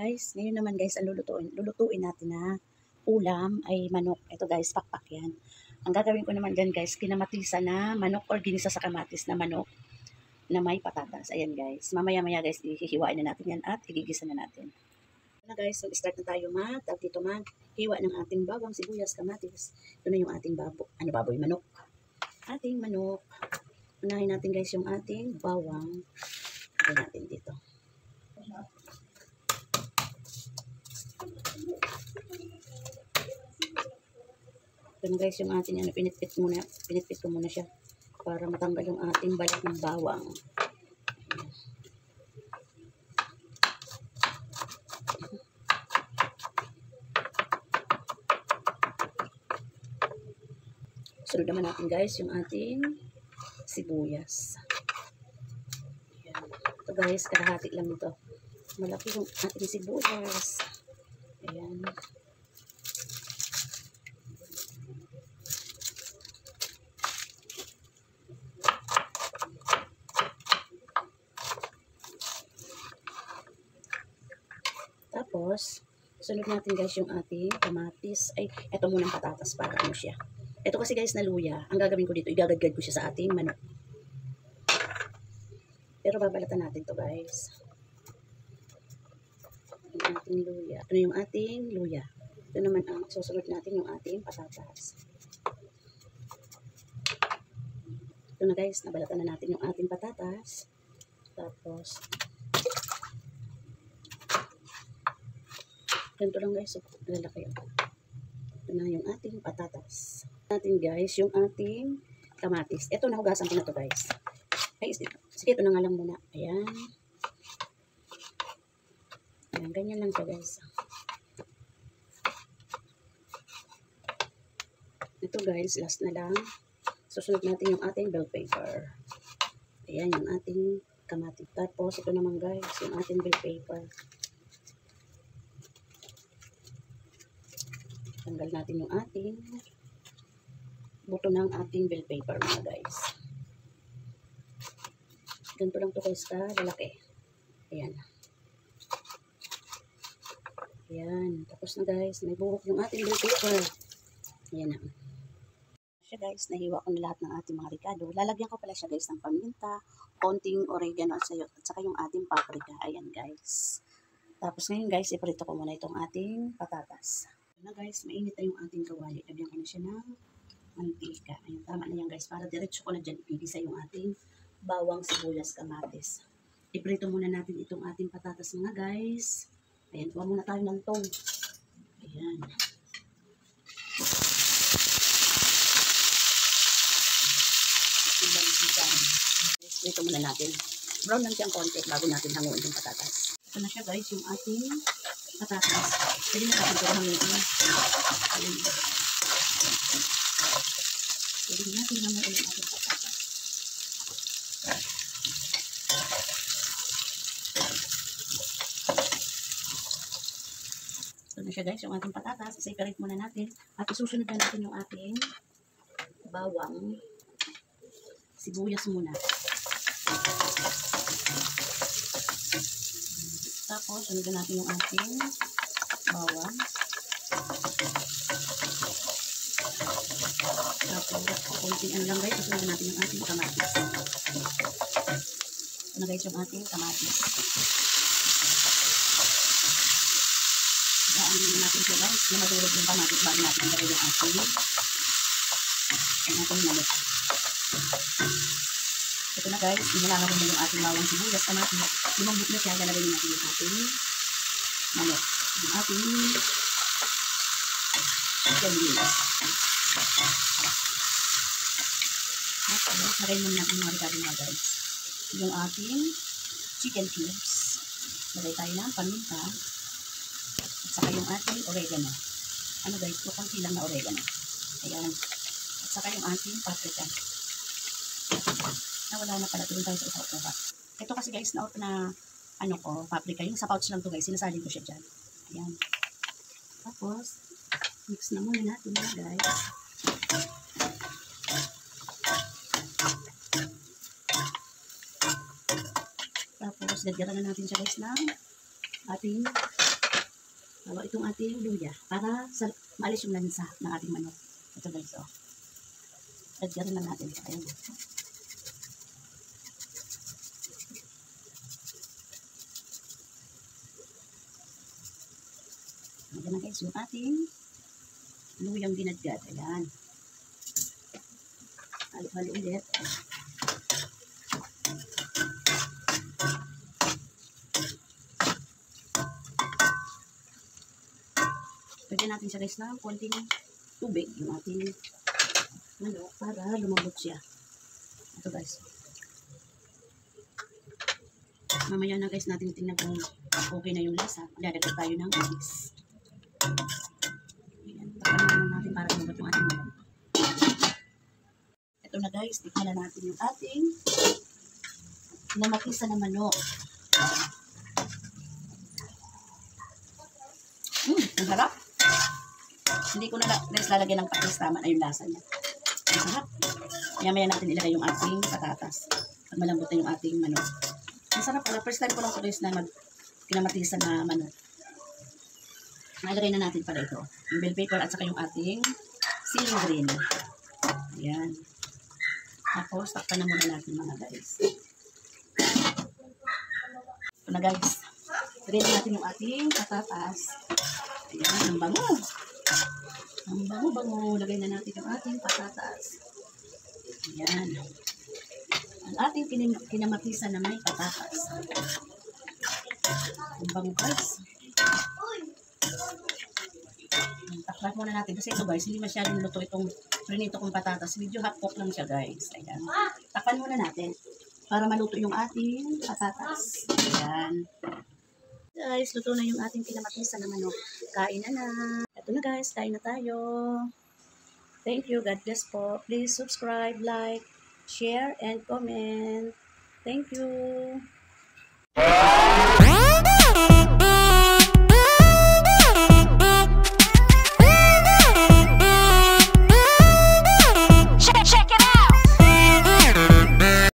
guys, ngayon naman guys, ang lulutuin natin na ulam ay manok. Ito guys, pakpak yan. Ang gagawin ko naman dyan guys, kinamatisa na manok or ginisa sa kamatis na manok na may patatas. Ayan guys, mamaya-maya guys, ihihiwain na natin yan at igigisa na natin. Na guys, start na tayo hiwa ng ating bawang, sibuyas, kamatis. Ito na yung ating manok. Ating manok. Unahin natin guys yung ating bawang. Ito natin dito. Ito guys yung ating pinitpit ko muna siya para matanggal yung ating balat ng bawang. Sunod naman natin guys yung ating sibuyas. Ayan. Ito guys, kalahati lang ito. Malaki yung ating sibuyas. Ayan. Tapos, sunod natin guys yung ating kamatis. Ay, eto munang patatas para ano siya. Ito kasi guys na luya. Ang gagawin ko dito, igagadgad ko siya sa ating manok. Pero babalatan natin to guys. Yung ating luya. Ito na yung ating luya. Ito naman ang susunod natin yung ating patatas. Ito na guys, nabalatan na natin yung ating patatas. Tapos, ganito lang guys, lalaki ako. Ito na yung ating patatas. Natin guys, yung ating kamatis. Ito, nahugasan ko na to guys. Ay, sige, ito na nga lang muna. Ayan. Ayan, ganyan lang siya guys. Ito guys, last na lang. Susunod natin yung ating bell pepper. Ayan, yung ating kamatis. Tapos, ito naman guys, yung ating bell pepper. Tanggal natin yung ating buto ng ating bell pepper mga guys. Ganito lang to guys ka lalaki. Ayan. Ayan. Tapos na guys, may buhok yung ating bell pepper. Ayan na. Siya guys, nahiwa ko na lahat ng ating mga ricado. Lalagyan ko pala siya guys ng paminta, konting oregano at saka yung ating paprika. Ayan guys. Tapos ngayon guys, iprito ko muna itong ating patatas. Na guys, mainit na yung ating kawali. Lagyan ko na siya ng mantika. Ayun, tama na yan guys. Para diretso ko na dyan ipigisa yung ating bawang, sibuyas, kamatis. Iprito muna natin itong ating patatas mga guys. Ayan, kuha muna tayo ng tong. Ayan. Iprito muna natin. Brown lang siyang konti bago natin hanguin yung patatas. Ito na siya guys, yung ating patatas. Pwede na natin ito hanguin. Ayan. Pwede natin hanguin yung ating patatas. Ito na siya guys, yung ating patatas. I-separate muna natin. At isusunod na natin yung ating bawang. Sibuyas muna. Tapos, sunod na natin yung ating bawang. Tapos, konting ano lang guys, sunod na natin yung ating kamatis. Ito na guys yung ating kamatis. Daan din natin siya guys, na madurog yung kamatis bago natin gawin yung ating manok. Ito na guys, inalalaman mo yung ating bawang, sibuyas, kamatis. Lumambot na siya, lalagay natin yung ating manok. Yung ating chicken wings. Tapos, lagay mo natin mga ricado mga guys. Yung ating chicken cubes. Lagay tayo ng paminta. At saka yung ating oregano. Ano guys, konti lang na oregano. Ayan. At saka yung ating paprika. Wala na pala, tulong tayo sa usaw-uwa. Ito kasi guys, na paprika. Yung sa pouch lang to guys, sinasalin ko siya dyan. Ayan. Tapos, mix na muna natin guys. Tapos, gagyaran na natin siya guys ng ating Hawa itong ating luya para maalis yung lansa ng ating manok. Ito guys, oh. Lagyan na natin ito. Ayan. Ayan na guys, yung ating luyang ginadgad. Ayan. Halo-halo ulit. Pwede natin siya guys ng konting tubig, yung ating manok, para lumambot siya. Ito guys. Mamaya na guys natin tingnan kung okay na yung lasa. Lalagay tayo ng ice. Ayan. Takpan natin para lumambot yung ating manok. Ito na guys, tingnan na natin yung ating namakisa na manok. Ang sarap. Hindi ko na guys lalagyan ng patis, tama na yung lasa niya. Ang sarap. Maya natin ilagay yung ating patatas. Pag malambot na yung ating manok. Ang sarap pala. First time ko lang ito guys na kinamatisan na manok. Nailagay na natin pala ito. Yung bell pepper at saka yung ating celery green. Ayan. Tapos takpan na muna natin mga guys. Ito na guys. Lagay na natin yung ating patatas. Ayan. Ang bango. Ang bango-bango. Lagay na natin yung ating patatas. Ayan. Ang ating kinamatisan na may patatas. Ang bango guys. Takpan muna natin. Kasi ito guys, hindi masyadong luto itong prinito kong patatas. Medyo hot cook lang siya guys. Ayan. Takpan muna natin. Para maluto yung ating patatas. Ayan. Guys, luto na yung ating kinamatisan na manok. Kain na na. Ito na guys, kain na tayo. Thank you. God bless po. Please subscribe, like, share, and comment. Thank you.